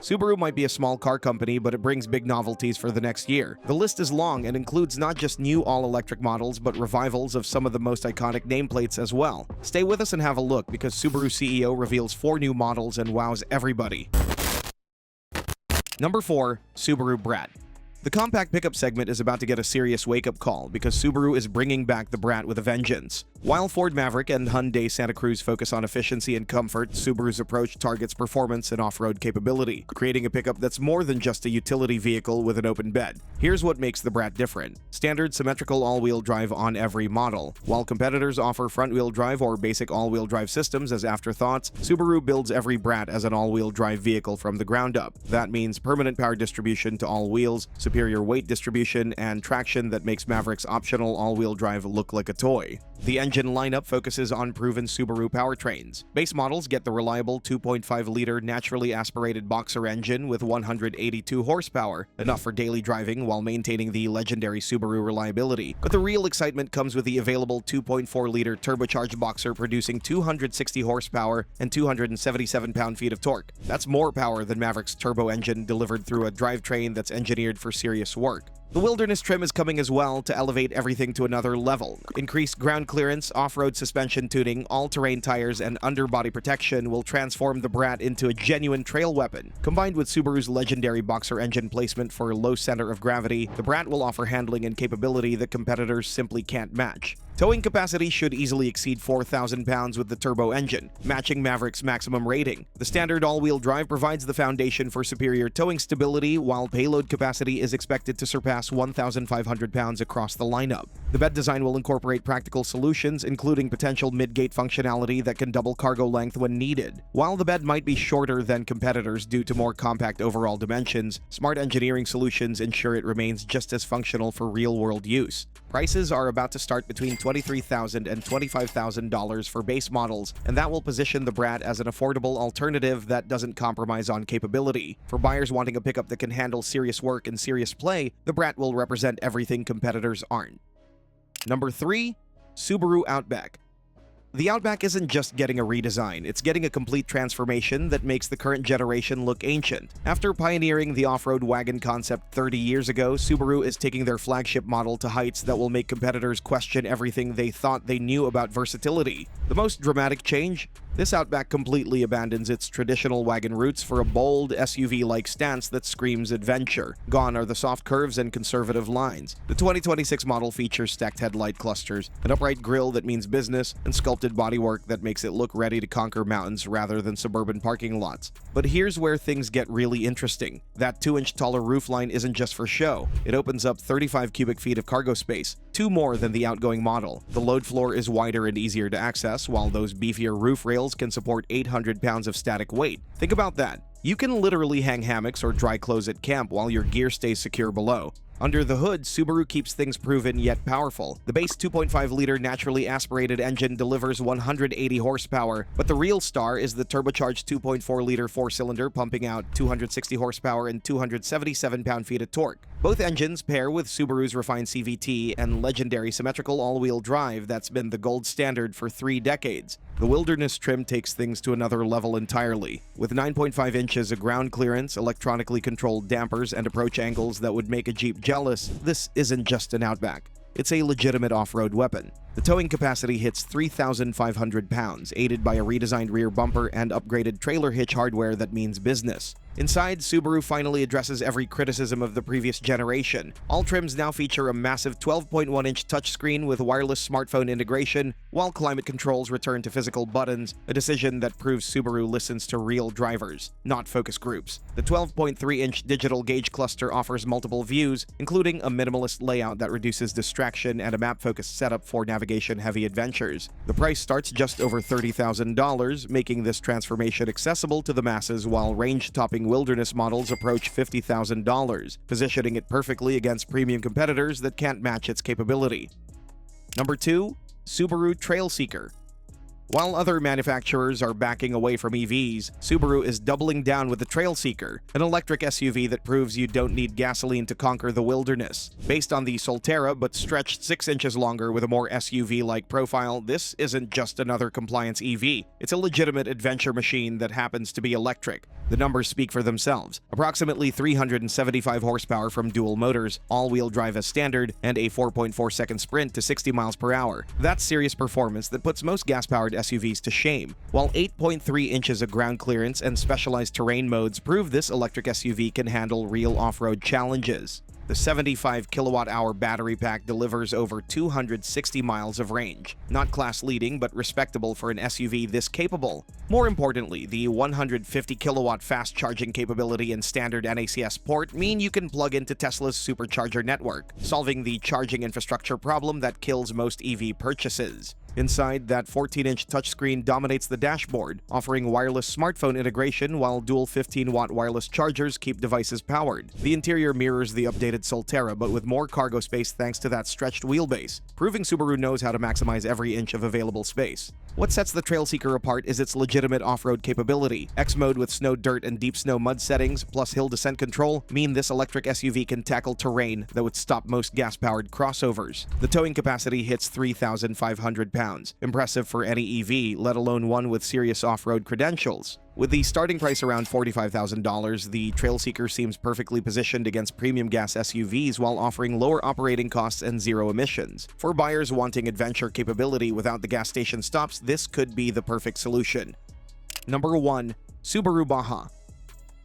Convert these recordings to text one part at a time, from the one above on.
Subaru might be a small car company, but it brings big novelties for the next year. The list is long and includes not just new all-electric models, but revivals of some of the most iconic nameplates as well. Stay with us and have a look, because Subaru CEO reveals 4 new models and wows everybody. Number 4. Subaru Brat. The compact pickup segment is about to get a serious wake-up call because Subaru is bringing back the Brat with a vengeance. While Ford Maverick and Hyundai Santa Cruz focus on efficiency and comfort, Subaru's approach targets performance and off-road capability, creating a pickup that's more than just a utility vehicle with an open bed. Here's what makes the Brat different. Standard symmetrical all-wheel drive on every model. While competitors offer front-wheel drive or basic all-wheel drive systems as afterthoughts, Subaru builds every Brat as an all-wheel drive vehicle from the ground up. That means permanent power distribution to all wheels, superior weight distribution, and traction that makes Maverick's optional all-wheel drive look like a toy. The engine lineup focuses on proven Subaru powertrains. Base models get the reliable 2.5-liter naturally aspirated boxer engine with 182 horsepower, enough for daily driving while maintaining the legendary Subaru reliability. But the real excitement comes with the available 2.4-liter turbocharged boxer producing 260 horsepower and 277 pound-feet of torque. That's more power than Maverick's turbo engine delivered through a drivetrain that's engineered for serious work. The Wilderness trim is coming as well to elevate everything to another level. Increased ground clearance, off-road suspension tuning, all-terrain tires, and underbody protection will transform the Brat into a genuine trail weapon. Combined with Subaru's legendary boxer engine placement for low center of gravity, the Brat will offer handling and capability that competitors simply can't match. Towing capacity should easily exceed 4,000 pounds with the turbo engine, matching Maverick's maximum rating. The standard all-wheel drive provides the foundation for superior towing stability, while payload capacity is expected to surpass 1,500 pounds across the lineup. The bed design will incorporate practical solutions, including potential mid-gate functionality that can double cargo length when needed. While the bed might be shorter than competitors due to more compact overall dimensions, smart engineering solutions ensure it remains just as functional for real-world use. Prices are about to start between $23,000 and $25,000 for base models, and that will position the Brat as an affordable alternative that doesn't compromise on capability. For buyers wanting a pickup that can handle serious work and serious play, the Brat will represent everything competitors aren't. Number 3. Subaru Outback. The Outback isn't just getting a redesign, it's getting a complete transformation that makes the current generation look ancient. After pioneering the off-road wagon concept 30 years ago, Subaru is taking their flagship model to heights that will make competitors question everything they thought they knew about versatility. The most dramatic change? This Outback completely abandons its traditional wagon roots for a bold, SUV-like stance that screams adventure. Gone are the soft curves and conservative lines. The 2026 model features stacked headlight clusters, an upright grille that means business, and sculpted bodywork that makes it look ready to conquer mountains rather than suburban parking lots. But here's where things get really interesting. That 2-inch taller roofline isn't just for show. It opens up 35 cubic feet of cargo space, 2 more than the outgoing model. The load floor is wider and easier to access, while those beefier roof rails can support 800 pounds of static weight. Think about that. You can literally hang hammocks or dry clothes at camp while your gear stays secure below. Under the hood, Subaru keeps things proven yet powerful. The base 2.5-liter naturally aspirated engine delivers 180 horsepower, but the real star is the turbocharged 2.4-liter 4-cylinder pumping out 260 horsepower and 277 pound-feet of torque. Both engines pair with Subaru's refined CVT and legendary symmetrical all-wheel drive that's been the gold standard for 3 decades. The Wilderness trim takes things to another level entirely. With 9.5 inches of ground clearance, electronically controlled dampers, and approach angles that would make a Jeep jealous, this isn't just an Outback. It's a legitimate off-road weapon. The towing capacity hits 3,500 pounds, aided by a redesigned rear bumper and upgraded trailer hitch hardware that means business. Inside, Subaru finally addresses every criticism of the previous generation. All trims now feature a massive 12.1-inch touchscreen with wireless smartphone integration, while climate controls return to physical buttons, a decision that proves Subaru listens to real drivers, not focus groups. The 12.3-inch digital gauge cluster offers multiple views, including a minimalist layout that reduces distraction and a map-focused setup for navigation-heavy adventures. The price starts just over $30,000, making this transformation accessible to the masses, while range-topping Wilderness models approach $50,000, positioning it perfectly against premium competitors that can't match its capability. Number 2. Subaru Trailseeker. While other manufacturers are backing away from EVs, Subaru is doubling down with the Trailseeker, an electric SUV that proves you don't need gasoline to conquer the wilderness. Based on the Solterra but stretched 6 inches longer with a more SUV-like profile, this isn't just another compliance EV. It's a legitimate adventure machine that happens to be electric. The numbers speak for themselves. Approximately 375 horsepower from dual motors, all-wheel drive as standard, and a 4.4-second sprint to 60 miles per hour. That's serious performance that puts most gas-powered SUVs to shame. While 8.3 inches of ground clearance and specialized terrain modes prove this electric SUV can handle real off-road challenges. The 75 kilowatt-hour battery pack delivers over 260 miles of range. Not class-leading, but respectable for an SUV this capable. More importantly, the 150 kilowatt fast charging capability and standard NACS port mean you can plug into Tesla's supercharger network, solving the charging infrastructure problem that kills most EV purchases. Inside, that 14-inch touchscreen dominates the dashboard, offering wireless smartphone integration while dual 15-watt wireless chargers keep devices powered. The interior mirrors the updated Solterra, but with more cargo space thanks to that stretched wheelbase, proving Subaru knows how to maximize every inch of available space. What sets the Trailseeker apart is its legitimate off-road capability. X-Mode with snow, dirt, and deep snow mud settings, plus hill descent control, mean this electric SUV can tackle terrain that would stop most gas-powered crossovers. The towing capacity hits 3,500 pounds. Impressive for any EV, let alone one with serious off-road credentials. With the starting price around $45,000, the Trailseeker seems perfectly positioned against premium gas SUVs while offering lower operating costs and zero emissions. For buyers wanting adventure capability without the gas station stops, this could be the perfect solution. Number 1. Subaru Baja.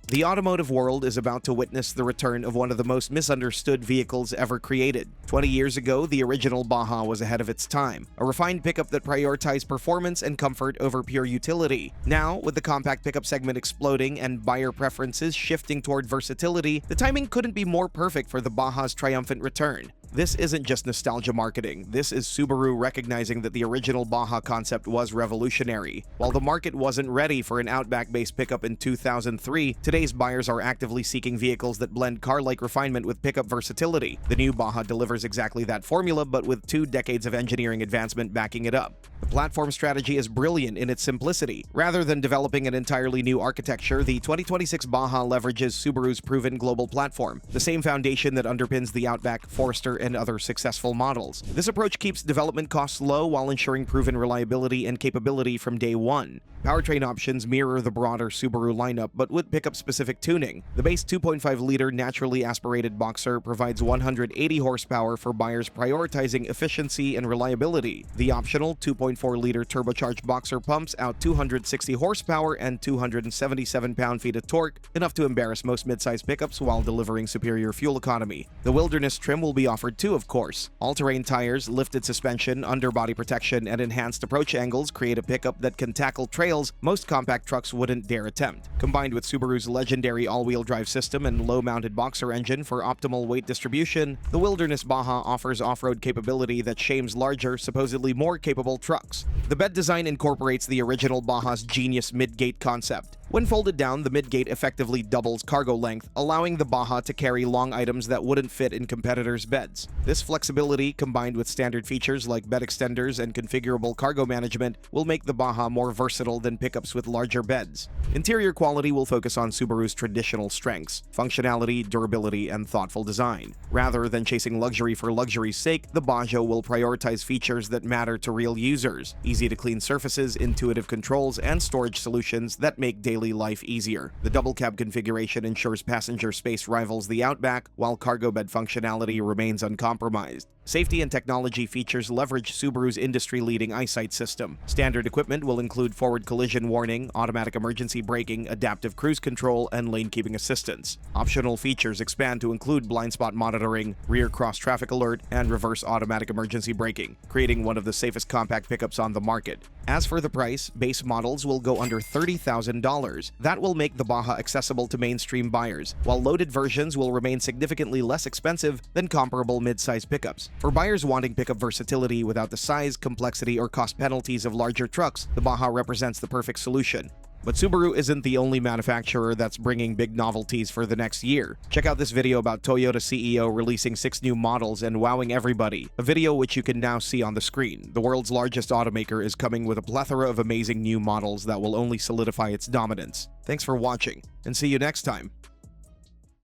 The automotive world is about to witness the return of one of the most misunderstood vehicles ever created. 20 years ago, the original Baja was ahead of its time, a refined pickup that prioritized performance and comfort over pure utility. Now, with the compact pickup segment exploding and buyer preferences shifting toward versatility, the timing couldn't be more perfect for the Baja's triumphant return. This isn't just nostalgia marketing. This is Subaru recognizing that the original Baja concept was revolutionary. While the market wasn't ready for an Outback-based pickup in 2003, today's buyers are actively seeking vehicles that blend car-like refinement with pickup versatility. The new Baja delivers exactly that formula, but with 2 decades of engineering advancement backing it up. The platform strategy is brilliant in its simplicity. Rather than developing an entirely new architecture, the 2026 Baja leverages Subaru's proven global platform, the same foundation that underpins the Outback, Forester, and other successful models. This approach keeps development costs low while ensuring proven reliability and capability from day one. Powertrain options mirror the broader Subaru lineup, but with pickup-specific tuning. The base 2.5-liter naturally aspirated Boxer provides 180 horsepower for buyers prioritizing efficiency and reliability. The optional 2.4-liter turbocharged Boxer pumps out 260 horsepower and 277 pound-feet of torque, enough to embarrass most midsize pickups while delivering superior fuel economy. The Wilderness trim will be offered too, of course. All-terrain tires, lifted suspension, underbody protection, and enhanced approach angles create a pickup that can tackle trails most compact trucks wouldn't dare attempt. Combined with Subaru's legendary all-wheel drive system and low-mounted Boxer engine for optimal weight distribution, the Wilderness Baja offers off-road capability that shames larger, supposedly more capable trucks. The bed design incorporates the original Baja's genius mid-gate concept. When folded down, the mid-gate effectively doubles cargo length, allowing the Baja to carry long items that wouldn't fit in competitors' beds. This flexibility, combined with standard features like bed extenders and configurable cargo management, will make the Baja more versatile than pickups with larger beds. Interior quality will focus on Subaru's traditional strengths: functionality, durability, and thoughtful design. Rather than chasing luxury for luxury's sake, the Baja will prioritize features that matter to real users: easy-to-clean surfaces, intuitive controls, and storage solutions that make daily life easier. The double cab configuration ensures passenger space rivals the Outback, while cargo bed functionality remains uncompromised. Safety and technology features leverage Subaru's industry-leading eyesight system. Standard equipment will include forward collision warning, automatic emergency braking, adaptive cruise control, and lane-keeping assistance. Optional features expand to include blind spot monitoring, rear cross-traffic alert, and reverse automatic emergency braking, creating one of the safest compact pickups on the market. As for the price, base models will go under $30,000. That will make the Baja accessible to mainstream buyers, while loaded versions will remain significantly less expensive than comparable mid-size pickups. For buyers wanting pickup versatility without the size, complexity, or cost penalties of larger trucks, the Baja represents the perfect solution. But Subaru isn't the only manufacturer that's bringing big novelties for the next year. Check out this video about Toyota CEO releasing 6 new models and wowing everybody, a video which you can now see on the screen. The world's largest automaker is coming with a plethora of amazing new models that will only solidify its dominance. Thanks for watching, and see you next time.